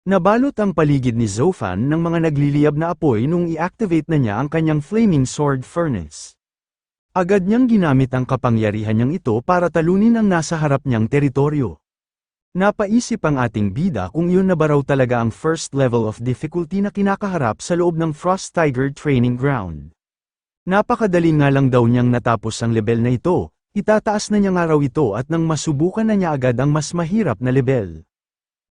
Nabalot ang paligid ni Zofan ng mga nagliliyab na apoy nung i-activate na niya ang kanyang Flaming Sword Furnace. Agad niyang ginamit ang kapangyarihan niyang ito para talunin ang nasa harap niyang teritoryo. Napaisip ang ating bida kung iyon na ba raw talaga ang first level of difficulty na kinakaharap sa loob ng Frost Tiger Training Ground. Napakadali nga lang daw niyang natapos ang level na ito, itataas na niya nga raw ito at nang masubukan na niya agad ang mas mahirap na level.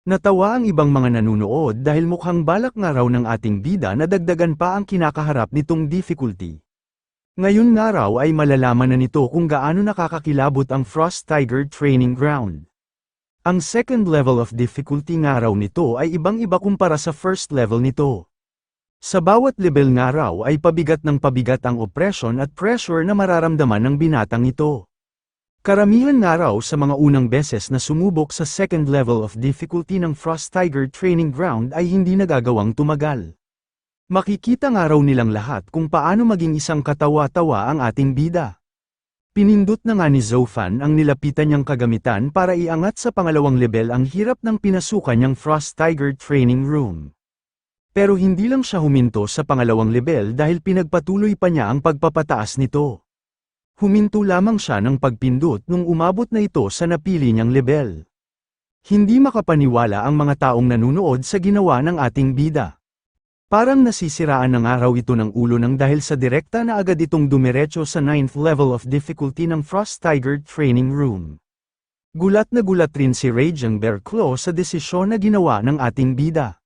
Natawa ang ibang mga nanunood dahil mukhang balak nga raw ng ating bida na dagdagan pa ang kinakaharap nitong difficulty. Ngayon nga raw ay malalaman na nito kung gaano nakakakilabot ang Frost Tiger Training Ground. Ang second level of difficulty nga raw nito ay ibang-iba kumpara sa first level nito. Sa bawat level nga raw ay pabigat ng pabigat ang oppression at pressure na mararamdaman ng binatang ito. Karamihan nga raw sa mga unang beses na sumubok sa second level of difficulty ng Frost Tiger Training Ground ay hindi nagagawang tumagal. Makikita nga raw nilang lahat kung paano maging isang katawa-tawa ang ating bida. Pinindot na nga ni Zofan ang nilapitan niyang kagamitan para iangat sa pangalawang level ang hirap ng pinasukan niyang Frost Tiger Training Room. Pero hindi lang siya huminto sa pangalawang level dahil pinagpatuloy pa niya ang pagpapataas nito. Huminto lamang siya ng pagpindot nung umabot na ito sa napili niyang level. Hindi makapaniwala ang mga taong nanunood sa ginawa ng ating bida. Parang nasisiraan ng araw ito ng ulo nang dahil sa direkta na agad itong dumiretso sa 9th level of difficulty ng Frost Tiger Training Room. Gulat na gulat rin si Raging Bear Claw sa desisyon na ginawa ng ating bida.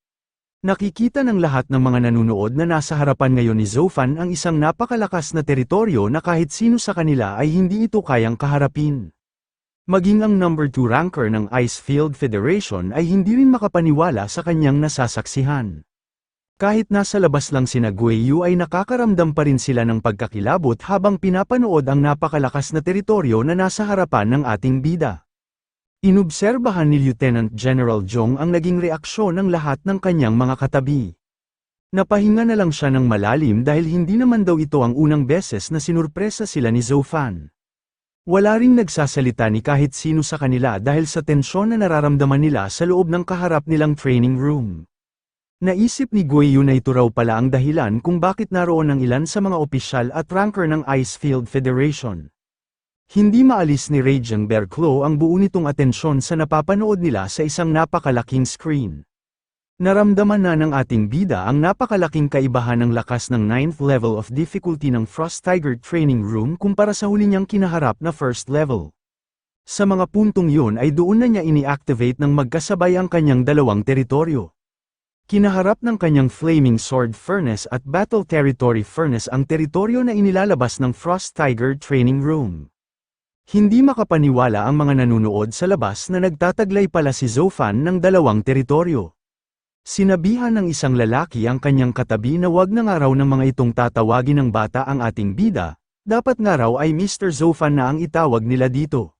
Nakikita ng lahat ng mga nanunood na nasa harapan ngayon ni Zofan ang isang napakalakas na teritoryo na kahit sino sa kanila ay hindi ito kayang kaharapin. Maging ang number 2 ranker ng Icefield Federation ay hindi rin makapaniwala sa kanyang nasasaksihan. Kahit nasa labas lang sina Guiyu ay nakakaramdam pa rin sila ng pagkakilabot habang pinapanood ang napakalakas na teritoryo na nasa harapan ng ating bida. Inobserbahan ni Lieutenant General Jong ang naging reaksyon ng lahat ng kanyang mga katabi. Napahinga na lang siya ng malalim dahil hindi naman daw ito ang unang beses na sinurpresa sila ni Zofan. Wala ring nagsasalita ni kahit sino sa kanila dahil sa tensyon na nararamdaman nila sa loob ng kaharap nilang training room. Naisip ni Guiyu na ito raw pala ang dahilan kung bakit naroon ang ilan sa mga opisyal at ranker ng Icefield Federation. Hindi maalis ni Raging Bear Claw ang buo nitong atensyon sa napapanood nila sa isang napakalaking screen. Naramdaman na ng ating bida ang napakalaking kaibahan ng lakas ng 9th level of difficulty ng Frost Tiger Training Room kumpara sa huli niyang kinaharap na first level. Sa mga puntong yun ay doon na niya ini-activate ng magkasabay ang kanyang dalawang teritoryo. Kinaharap ng kanyang Flaming Sword Furnace at Battle Territory Furnace ang teritoryo na inilalabas ng Frost Tiger Training Room. Hindi makapaniwala ang mga nanunood sa labas na nagtataglay pala si Zofan ng dalawang teritoryo. Sinabihan ng isang lalaki ang kanyang katabi na wag na nga raw ng mga itong tatawagin ng bata ang ating bida, dapat nga raw ay Mr. Zofan na ang itawag nila dito.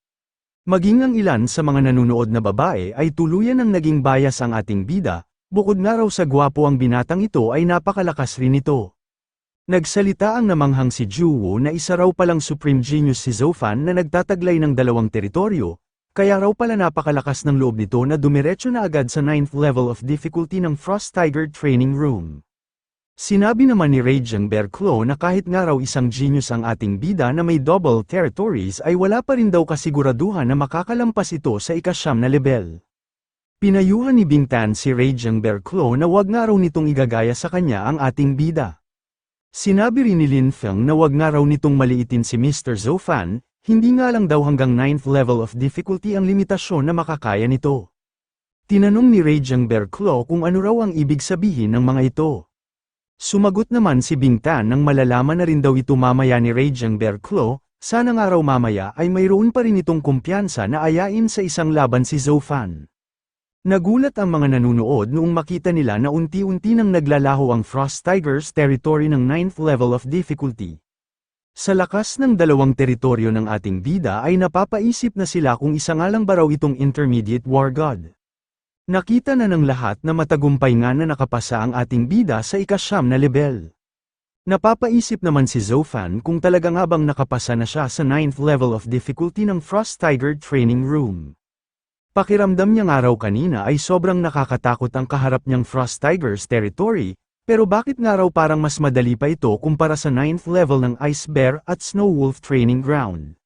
Maging ang ilan sa mga nanunood na babae ay tuluyan ng naging bias ang ating bida, bukod nga raw sa gwapo ang binatang ito ay napakalakas rin ito. Nagsalita ang namanghang si Juwo na isa raw palang supreme genius si Zofan na nagtataglay ng dalawang teritoryo, kaya raw pala napakalakas ng loob nito na dumiretso na agad sa 9th level of difficulty ng Frost Tiger Training Room. Sinabi naman ni Raging Bear Claw na kahit nga raw isang genius ang ating bida na may double territories ay wala pa rin daw kasiguraduhan na makakalampas ito sa ika-9 na level. Pinayuhan ni Bingtan si Raging Bear Claw na wag nga raw nitong igagaya sa kanya ang ating bida. Sinabi rin ni Lin Feng na wag nga raw nitong maliitin si Mr. Zofan, hindi nga lang daw hanggang 9th level of difficulty ang limitasyon na makakaya nito. Tinanong ni Raging Bear Claw kung ano raw ang ibig sabihin ng mga ito. Sumagot naman si Bingtan nang malalaman na rin daw ito mamaya ni Raging Bear Claw, sana nga raw mamaya ay mayroon pa rin itong kumpiyansa na ayain sa isang laban si Zofan. Nagulat ang mga nanunood noong makita nila na unti-unti nang naglalaho ang Frost Tigers territory ng 9th level of difficulty. Sa lakas ng dalawang teritoryo ng ating bida ay napapaisip na sila kung isa nga lang ba raw itong intermediate war god. Nakita na ng lahat na matagumpay nga na nakapasa ang ating bida sa ika-9 na level. Napapaisip naman si Zofan kung talaga nga bang nakapasa na siya sa 9th level of difficulty ng Frost Tiger Training Room. Pakiramdam niya nga raw kanina ay sobrang nakakatakot ang kaharap niyang Frost Tiger's territory, pero bakit nga raw parang mas madali pa ito kumpara sa 9th level ng Ice Bear at Snow Wolf training ground?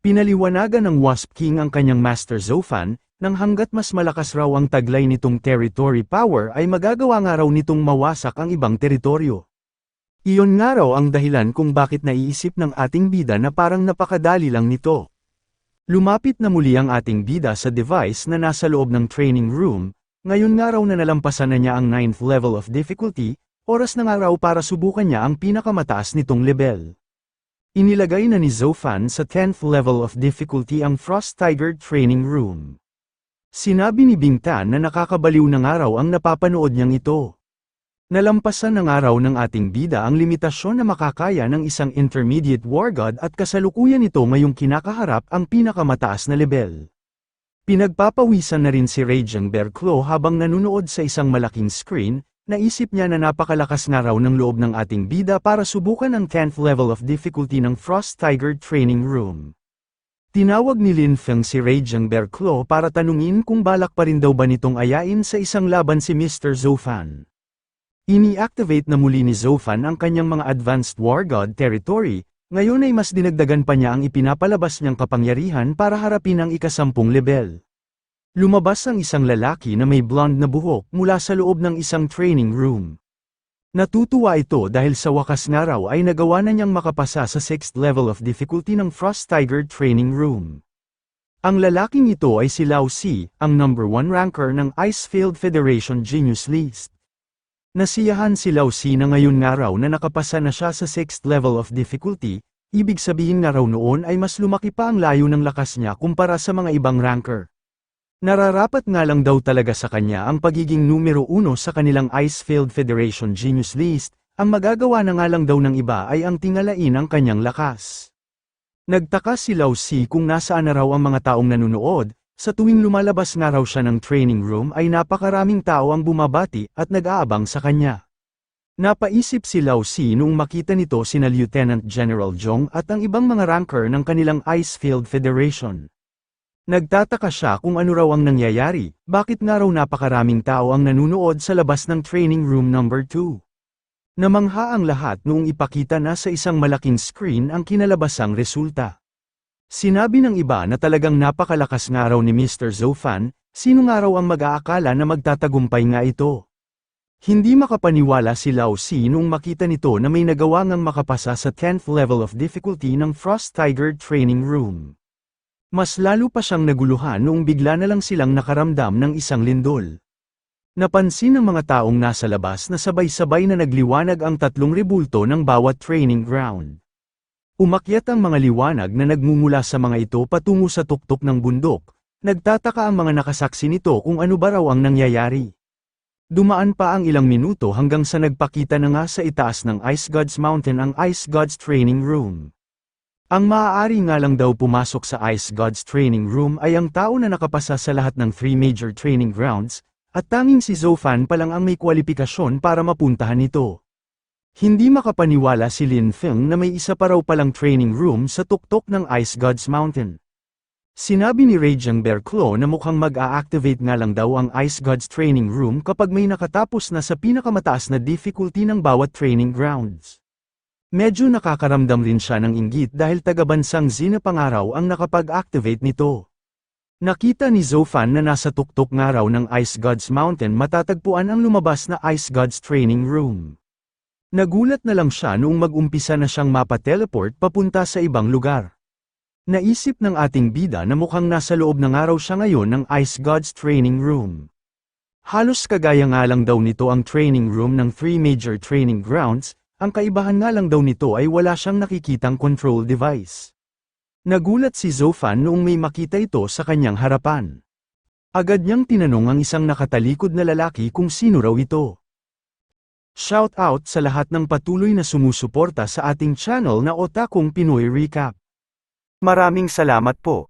Pinaliwanagan ng Wasp King ang kanyang Master Zoufan, nang hanggat mas malakas raw ang taglay nitong territory power ay magagawa nga raw nitong mawasak ang ibang teritoryo. Iyon nga raw ang dahilan kung bakit naiisip ng ating bida na parang napakadali lang nito. Lumapit na muli ang ating bida sa device na nasa loob ng training room, ngayon nga raw na nalampasan na niya ang 9th level of difficulty, oras na nga raw para subukan niya ang pinakamataas nitong level. Inilagay na ni Zoufan sa 10th level of difficulty ang Frost Tiger training room. Sinabi ni Bingtan na nakakabaliw na nga raw ang napapanood niyang ito. Nalampasan ng araw ng ating bida ang limitasyon na makakaya ng isang intermediate war god at kasalukuyan nito ngayong kinakaharap ang pinakamataas na level. Pinagpapawisan na rin si Raging Bear Claw habang nanunood sa isang malaking screen, naisip niya na napakalakas nga raw ng loob ng ating bida para subukan ang 10th level of difficulty ng Frost Tiger training room. Tinawag ni Lin Feng si Raging Bear Claw para tanungin kung balak pa rin daw ba nitong ayain sa isang laban si Mr. Zoufan. Ini-activate na muli ni Zoufan ang kanyang mga advanced war god territory, ngayon ay mas dinagdagan pa niya ang ipinapalabas niyang kapangyarihan para harapin ang ika-10 level. Lumabas ang isang lalaki na may blonde na buhok mula sa loob ng isang training room. Natutuwa ito dahil sa wakas nga raw ay nagawa na niyang makapasa sa 6th level of difficulty ng Frost Tiger training room. Ang lalaking ito ay si Lao Si, ang number 1 ranker ng Icefield Federation Genius List. Nasiyahan si Lao Si na ngayon nga raw na nakapasa na siya sa 6th level of difficulty, ibig sabihin nga raw noon ay mas lumaki pa ang layo ng lakas niya kumpara sa mga ibang ranker. Nararapat nga lang daw talaga sa kanya ang pagiging numero 1 sa kanilang Icefield Federation Genius List, ang magagawa na nga lang daw ng iba ay ang tingalain ang kanyang lakas. Nagtaka si Lao Si kung nasaan na raw ang mga taong nanunood, sa tuwing lumalabas nga raw siya ng training room ay napakaraming tao ang bumabati at nag-aabang sa kanya. Napaisip si Lao Si noong makita nito sina Lieutenant General Zhong at ang ibang mga ranker ng kanilang Icefield Federation. Nagtataka siya kung ano raw ang nangyayari, bakit nga raw napakaraming tao ang nanunood sa labas ng training room number 2. Namangha ang lahat noong ipakita na sa isang malaking screen ang kinalabasang resulta. Sinabi ng iba na talagang napakalakas nga raw ni Mr. Zoufan, sino nga raw ang mag-aakala na magtatagumpay nga ito. Hindi makapaniwala si Lao Si noong makita nito na may nagawa ngang makapasa sa 10th level of difficulty ng Frost Tiger training room. Mas lalo pa siyang naguluhan noong bigla na lang silang nakaramdam ng isang lindol. Napansin ng mga taong nasa labas na sabay-sabay na nagliwanag ang 3 rebulto ng bawat training ground. Umakyat ang mga liwanag na nagmumula sa mga ito patungo sa tuktok ng bundok, nagtataka ang mga nakasaksi nito kung ano ba raw ang nangyayari. Dumaan pa ang ilang minuto hanggang sa nagpakita na nga sa itaas ng Ice Gods Mountain ang Ice Gods Training Room. Ang maaari nga lang daw pumasok sa Ice Gods Training Room ay ang tao na nakapasa sa lahat ng 3 major training grounds, at tanging si Zoufan pa lang ang may kwalipikasyon para mapuntahan ito. Hindi makapaniwala si Lin Feng na may isa pa raw palang training room sa tuktok ng Ice Gods Mountain. Sinabi ni Raging Bear Claw na mukhang mag-a-activate nga lang daw ang Ice Gods Training Room kapag may nakatapos na sa pinakamataas na difficulty ng bawat training grounds. Medyo nakakaramdam rin siya ng inggit dahil taga-bansang Zina Pangaraw ang nakapag-activate nito. Nakita ni Zoufan na nasa tuktok nga raw ng Ice Gods Mountain matatagpuan ang lumabas na Ice Gods Training Room. Nagulat na lang siya noong mag-umpisa na siyang mapa-teleport papunta sa ibang lugar. Naisip ng ating bida na mukhang nasa loob na nga raw siya ngayon ng Ice Gods Training Room. Halos kagaya nga lang daw nito ang training room ng 3 major training grounds, ang kaibahan nga lang daw nito ay wala siyang nakikitang control device. Nagulat si Zoufan noong may makita ito sa kanyang harapan. Agad niyang tinanong ang isang nakatalikod na lalaki kung sino raw ito. Shout out sa lahat ng patuloy na sumusuporta sa ating channel na Otakong Pinoy Recap. Maraming salamat po.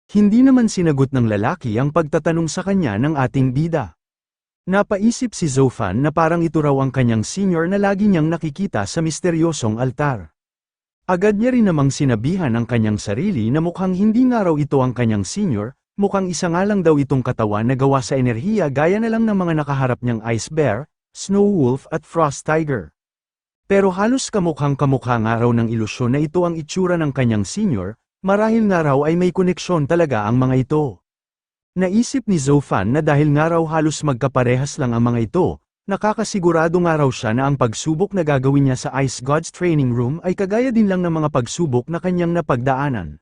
Hindi naman sinagot ng lalaki ang pagtatanong sa kanya ng ating bida. Napaisip si Zoufan na parang ito raw ang kanyang senior na lagi niyang nakikita sa misteryosong altar. Agad niya rin namang sinabihan ang kanyang sarili na mukhang hindi nga raw ito ang kanyang senior, mukhang isa nga lang daw itong katawan na gawa sa enerhiya gaya na lang ng mga nakaharap niyang Ice Bear, Snow Wolf at Frost Tiger. Pero halos kamukhang kamukha nga raw ng ilusyon na ito ang itsura ng kanyang senior, marahil nga raw ay may koneksyon talaga ang mga ito. Naisip ni Zofan na dahil nga raw halos magkaparehas lang ang mga ito, nakakasigurado nga raw siya na ang pagsubok na gagawin niya sa Ice Gods Training Room ay kagaya din lang ng mga pagsubok na kanyang napagdaanan.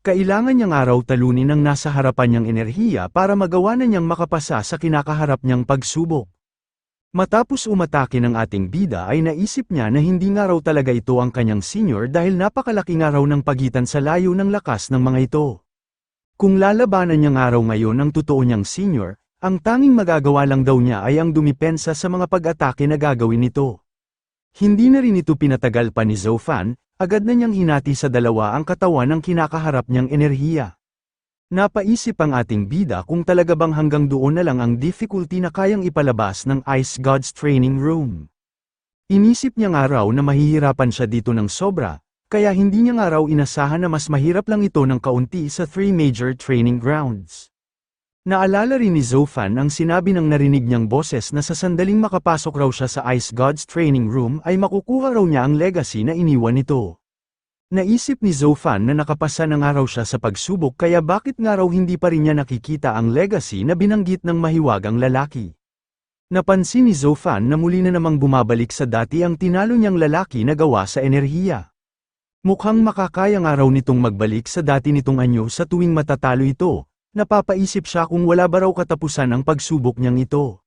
Kailangan niya nga raw talunin ang nasa harapan niyang enerhiya para magawa na niyang makapasa sa kinakaharap niyang pagsubok. Matapos umatake ng ating bida ay naisip niya na hindi nga raw talaga ito ang kanyang senior dahil napakalaki nga raw ng pagitan sa layo ng lakas ng mga ito. Kung lalabanan niya nga raw ngayon ang totoo niyang senior, ang tanging magagawa lang daw niya ay ang dumipensa sa mga pag-atake na gagawin nito. Hindi na rin ito pinatagal pa ni Zofan, agad na niyang hinati sa dalawa ang katawan ng kinakaharap niyang enerhiya. Napaisip ang ating bida kung talaga bang hanggang doon na lang ang difficulty na kayang ipalabas ng Ice Gods Training Room. Inisip niya nga raw na mahihirapan siya dito ng sobra, kaya hindi niya nga raw inasahan na mas mahirap lang ito ng kaunti sa 3 major training grounds. Naalala rin ni Zofan ang sinabi ng narinig niyang boses na sa sandaling makapasok raw siya sa Ice Gods Training Room ay makukuha raw niya ang legacy na iniwan nito. Naisip ni Zofan na nakapasa na nga raw siya sa pagsubok kaya bakit nga raw hindi pa rin niya nakikita ang legacy na binanggit ng mahiwagang lalaki. Napansin ni Zofan na muli na namang bumabalik sa dati ang tinalo niyang lalaki na gawa sa enerhiya. Mukhang makakaya nga raw nitong magbalik sa dati nitong anyo sa tuwing matatalo ito. Napapaisip siya kung wala ba raw katapusan ang pagsubok niyang ito.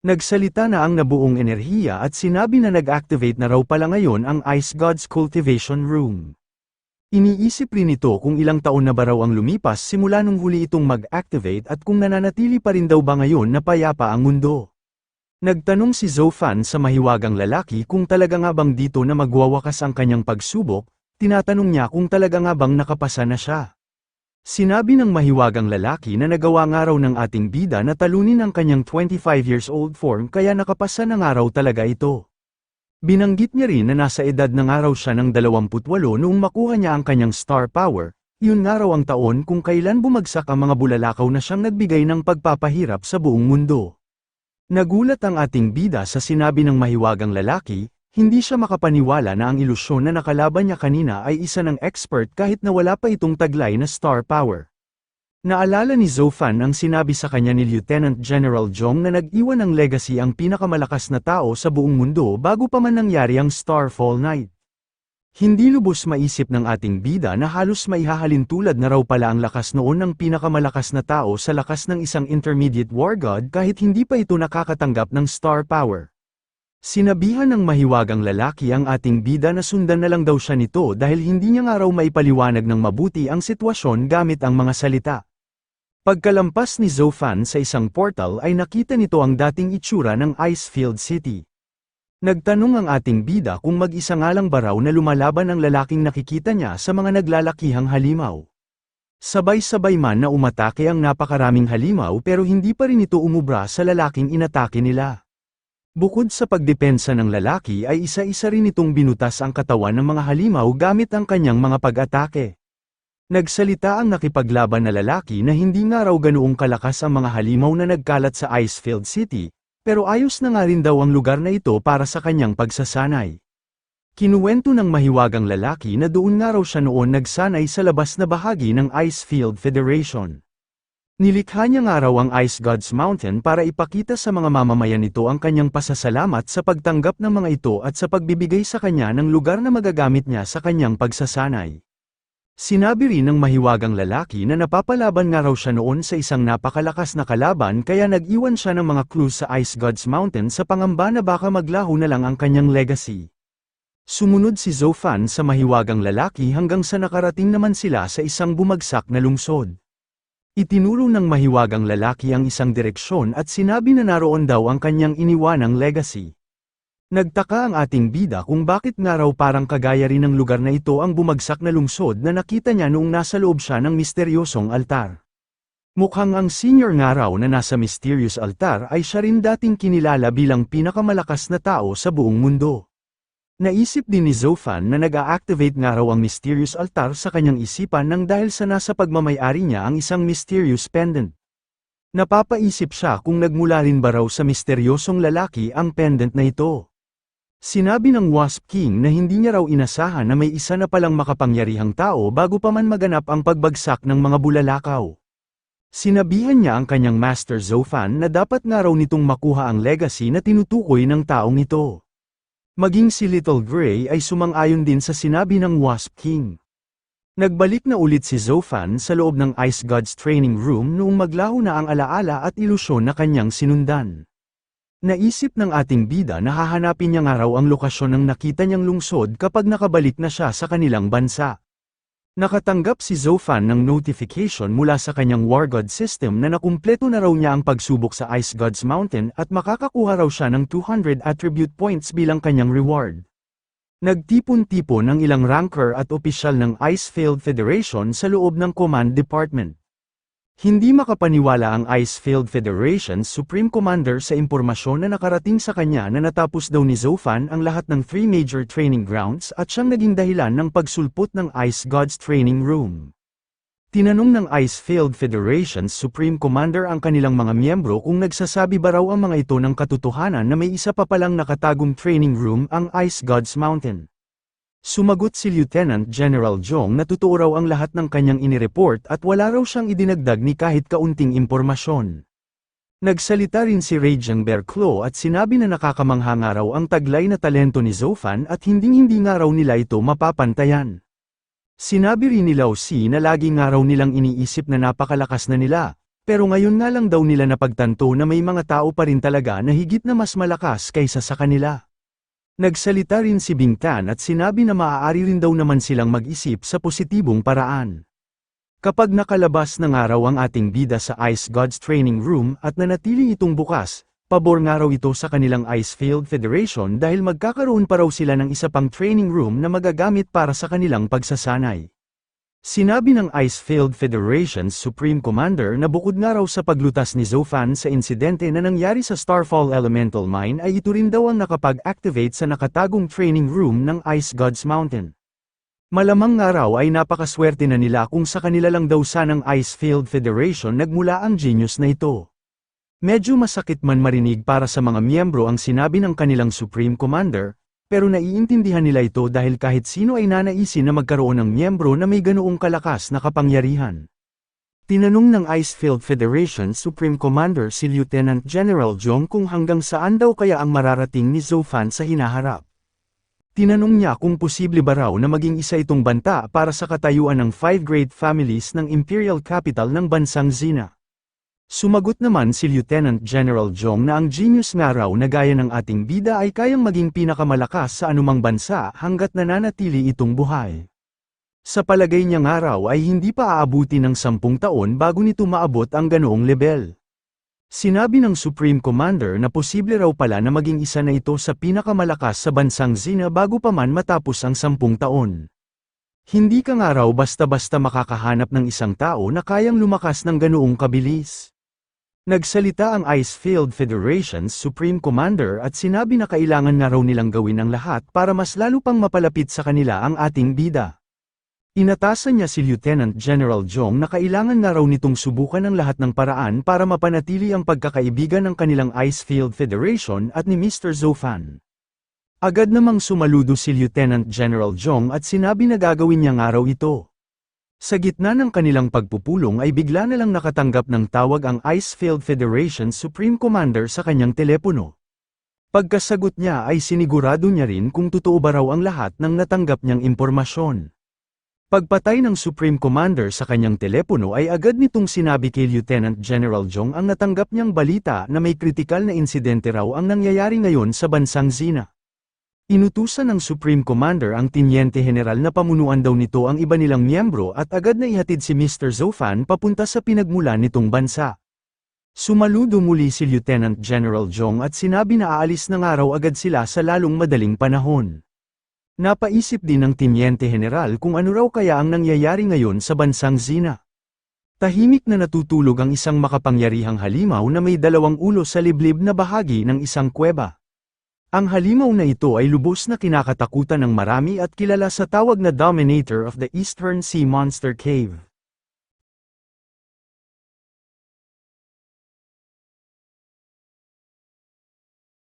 Nagsalita na ang nabuong enerhiya at sinabi na nag-activate na raw pala ngayon ang Ice Gods Cultivation Room. Iniisip rin ito kung ilang taon na ba raw ang lumipas simula nung huli itong mag-activate at kung nananatili pa rin daw ba ngayon na payapa ang mundo. Nagtanong si Zofan sa mahiwagang lalaki kung talaga nga bang dito na magwawakas ang kanyang pagsubok, tinatanong niya kung talaga nga bang nakapasa na siya. Sinabi ng mahiwagang lalaki na nagawa nga raw ng ating bida na talunin ang kanyang 25 years old form kaya nakapasa na nga raw talaga ito. Binanggit niya rin na nasa edad na nga raw siya ng 28 noong makuha niya ang kanyang star power, yun nga raw ang taon kung kailan bumagsak ang mga bulalakaw na siyang nagbigay ng pagpapahirap sa buong mundo. Nagulat ang ating bida sa sinabi ng mahiwagang lalaki. Hindi siya makapaniwala na ang ilusyon na nakalaban niya kanina ay isa ng expert kahit na wala pa itong taglay na star power. Naalala ni Zofan ang sinabi sa kanya ni Lieutenant General Jong na nag-iwan ng legacy ang pinakamalakas na tao sa buong mundo bago pa man nangyari ang Starfall Night. Hindi lubos maisip ng ating bida na halos maihahalin tulad na raw pala ang lakas noon ng pinakamalakas na tao sa lakas ng isang intermediate war god kahit hindi pa ito nakakatanggap ng star power. Sinabihan ng mahiwagang lalaki ang ating bida na sundan na lang daw siya nito dahil hindi niya nga raw maipaliwanag ng mabuti ang sitwasyon gamit ang mga salita. Pagkalampas ni Zofan sa isang portal ay nakita nito ang dating itsura ng Icefield City. Nagtanong ang ating bida kung mag-isa nga lang ba raw na lumalaban ang lalaking nakikita niya sa mga naglalakihang halimaw. Sabay-sabay man na umatake ang napakaraming halimaw pero hindi pa rin ito umubra sa lalaking inatake nila. Bukod sa pagdepensa ng lalaki ay isa-isa rin itong binutas ang katawan ng mga halimaw gamit ang kanyang mga pag-atake. Nagsalita ang nakipaglaban na lalaki na hindi nga raw ganoong kalakas ang mga halimaw na nagkalat sa Icefield City, pero ayos na nga rin daw ang lugar na ito para sa kanyang pagsasanay. Kinuwento ng mahiwagang lalaki na doon nga raw siya noon nagsanay sa labas na bahagi ng Icefield Federation. Nilikha niya nga raw ang Ice Gods Mountain para ipakita sa mga mamamayan nito ang kanyang pasasalamat sa pagtanggap ng mga ito at sa pagbibigay sa kanya ng lugar na magagamit niya sa kanyang pagsasanay. Sinabi rin ng mahiwagang lalaki na napapalaban nga raw siya noon sa isang napakalakas na kalaban kaya nag-iwan siya ng mga clues sa Ice Gods Mountain sa pangamba na baka maglaho na lang ang kanyang legacy. Sumunod si Zofan sa mahiwagang lalaki hanggang sa nakarating naman sila sa isang bumagsak na lungsod. Itinuro ng mahiwagang lalaki ang isang direksyon at sinabi na naroon daw ang kanyang iniwanang legacy. Nagtaka ang ating bida kung bakit nga raw parang kagaya rin ng lugar na ito ang bumagsak na lungsod na nakita niya noong nasa loob siya ng misteryosong altar. Mukhang ang senior nga raw na nasa mysterious altar ay siya rin dating kinilala bilang pinakamalakas na tao sa buong mundo. Naisip din ni Zofan na nag-a-activate nga raw ang mysterious altar sa kanyang isipan nang dahil sa nasa pagmamayari niya ang isang mysterious pendant. Napapaisip siya kung nagmula rin ba raw sa misteryosong lalaki ang pendant na ito. Sinabi ng Wasp King na hindi niya raw inasahan na may isa na palang makapangyarihang tao bago pa man maganap ang pagbagsak ng mga bulalakaw. Sinabihan niya ang kanyang Master Zofan na dapat nga raw nitong makuha ang legacy na tinutukoy ng taong ito. Maging si Little Gray ay sumang-ayon din sa sinabi ng Wasp King. Nagbalik na ulit si Zofan sa loob ng Ice Gods training room noong maglaho na ang alaala at ilusyon na kanyang sinundan. Naisip ng ating bida na hahanapin niya nga raw ang lokasyon ng nakita niyang lungsod kapag nakabalik na siya sa kanilang bansa. Nakatanggap si Zofan ng notification mula sa kanyang War God system na nakumpleto na raw niya ang pagsubok sa Ice Gods Mountain at makakakuha raw siya ng 200 attribute points bilang kanyang reward. Nagtipon-tipon ang ilang ranker at opisyal ng Icefield Federation sa loob ng Command Department. Hindi makapaniwala ang Icefield Federation's Supreme Commander sa impormasyon na nakarating sa kanya na natapos daw ni Zofan ang lahat ng 3 major training grounds at siyang naging dahilan ng pagsulpot ng Ice Gods Training Room. Tinanong ng Icefield Federation's Supreme Commander ang kanilang mga miyembro kung nagsasabi ba raw ang mga ito ng katotohanan na may isa pa palang nakatagong training room ang Ice Gods Mountain. Sumagot si Lieutenant General Jong na totoo raw ang lahat ng kanyang inireport at wala raw siyang idinagdag ni kahit kaunting impormasyon. Nagsalita rin si Raging Bear Claw at sinabi na nakakamangha nga raw ang taglay na talento ni Zofan at hinding-hindi nga raw nila ito mapapantayan. Sinabi rin ni Lao Si na lagi nga raw nilang iniisip na napakalakas na nila, pero ngayon nga lang daw nila napagtanto na may mga tao pa rin talaga na higit na mas malakas kaysa sa kanila. Nagsalita rin si Bing Tan at sinabi na maaari rin daw naman silang mag-isip sa positibong paraan. Kapag nakalabas ng araw ang ating bida sa Ice Gods Training Room at nanatili itong bukas, pabor nga raw ito sa kanilang Icefield Federation dahil magkakaroon pa raw sila ng isa pang training room na magagamit para sa kanilang pagsasanay. Sinabi ng Icefield Federation's Supreme Commander na bukod nga raw sa paglutas ni Zofan sa insidente na nangyari sa Starfall Elemental Mine ay ito rin daw ang nakapag-activate sa nakatagong training room ng Ice Gods Mountain. Malamang nga raw ay napakaswerte na nila kung sa kanila lang daw sanang Icefield Federation nagmula ang genius na ito. Medyo masakit man marinig para sa mga miyembro ang sinabi ng kanilang Supreme Commander, pero naiintindihan nila ito dahil kahit sino ay nanaisin na magkaroon ng miyembro na may ganoong kalakas na kapangyarihan. Tinanong ng Icefield Federation Supreme Commander si Lieutenant General Jong kung hanggang saan daw kaya ang mararating ni Zofan sa hinaharap. Tinanong niya kung posible ba raw na maging isa itong banta para sa katayuan ng 5 great families ng Imperial Capital ng bansang Xena. Sumagot naman si Lieutenant General Jong na ang genius nga raw na gaya ng ating bida ay kayang maging pinakamalakas sa anumang bansa hanggat nananatili itong buhay. Sa palagay niya nga raw ay hindi pa aabuti ng 10 taon bago nito maabot ang ganoong level. Sinabi ng Supreme Commander na posible raw pala na maging isa na ito sa pinakamalakas sa bansang Xena bago pa man matapos ang 10 taon. Hindi ka nga raw basta-basta makakahanap ng isang tao na kayang lumakas ng ganoong kabilis. Nagsalita ang Icefield Federation's Supreme Commander at sinabi na kailangan nga raw nilang gawin ang lahat para mas lalo pang mapalapit sa kanila ang ating bida. Inatasan niya si Lieutenant General Jong na kailangan nga raw nitong subukan ang lahat ng paraan para mapanatili ang pagkakaibigan ng kanilang Icefield Federation at ni Mr. Zofan. Agad namang sumaludo si Lieutenant General Jong at sinabi na gagawin niya nga raw ito. Sa gitna ng kanilang pagpupulong ay bigla na lang nakatanggap ng tawag ang Icefield Federation Supreme Commander sa kanyang telepono. Pagkasagot niya ay sinigurado niya rin kung totoo ba raw ang lahat ng natanggap niyang impormasyon. Pagpatay ng Supreme Commander sa kanyang telepono ay agad nitong sinabi kay Lieutenant General Jong ang natanggap niyang balita na may kritikal na insidente raw ang nangyayari ngayon sa bansang Xena. Inutusan ng Supreme Commander ang Teniente General na pamunuan daw nito ang iba nilang miyembro at agad na ihatid si Mr. Zofan papunta sa pinagmulan nitong bansa. Sumaludo muli si Lieutenant General Jong at sinabi na aalis ng araw agad sila sa lalong madaling panahon. Napaisip din ng Teniente General kung ano raw kaya ang nangyayari ngayon sa bansang Xena. Tahimik na natutulog ang isang makapangyarihang halimaw na may 2 ulo sa liblib na bahagi ng isang kuweba. Ang halimaw na ito ay lubos na kinakatakutan ng marami at kilala sa tawag na Dominator of the Eastern Sea Monster Cave.